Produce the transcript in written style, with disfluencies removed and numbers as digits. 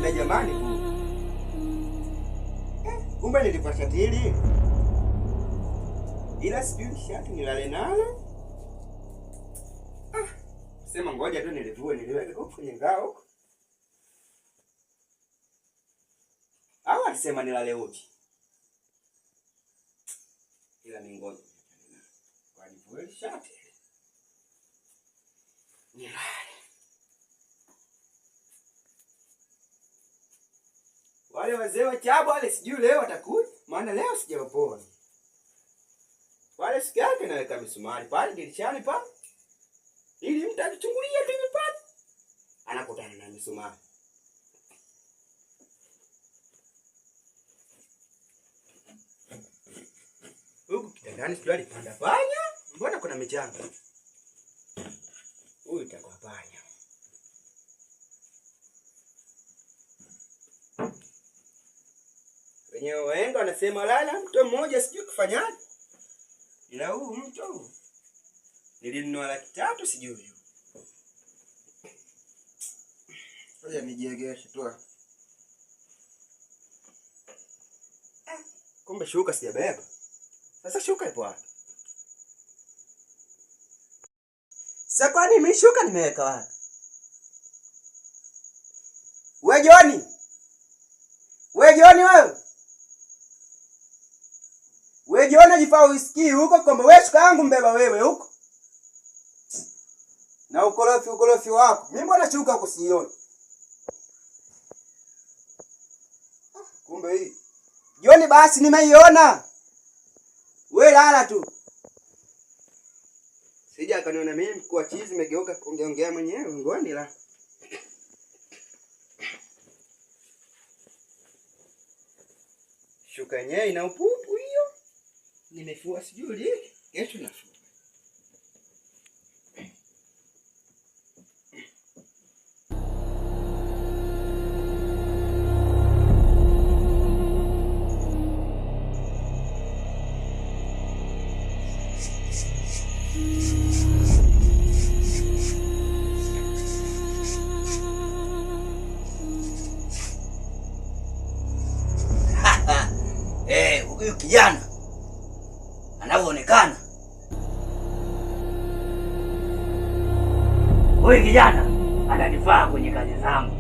Niambia jamani bu. Kumbe nilipata shati hili. Ila sijui shati nilale nalo. Sema ngoja tu nilivue niliweke huko kwenye ngao. Au alisema nilale uchi. Ila ni ngoja. Kwa nivue shati. Nilale. Wale wazee wa Chabu wale sijui leo watakuja, maana leo sijawapoa. Wale siku yake naweka misumari pale dirishani pale. Ili mtu akichungulia tu pale anakutana na misumari. Huku kitandani sijui alipanda panya, mbona kuna michanga? Huyu itakuwa panya. Wenye wahenga wanasema lala mto mmoja sijui kufanyaje. Ila huu mto nilinunua 300 sijui. Ngoja nijiegeshe tu. Kumbe shuka sijabeba. Sasa shuka ipo wapi? Sasa kwani mimi shuka nimeweka wapi? Wewe Joni. Wewe Joni wewe. Wewe Joni jifaa usikii huko kwamba wewe shuka yangu mbeba wewe huko. Na ukorofi wako. Mimi mbona shuka huko sioni? Kumbe hii. Joni basi nimeiona. Wewe lala tu. Sija akaniona mimi kwa chizi nimegeuka kuongea mwenyewe ngoni la. Shuka yenyewe ina upupu hiyo. Nimefua sijui lini. Kesho nafua. Huyu kijana anavyoonekana, huyu kijana ananifaa kwenye kazi zangu.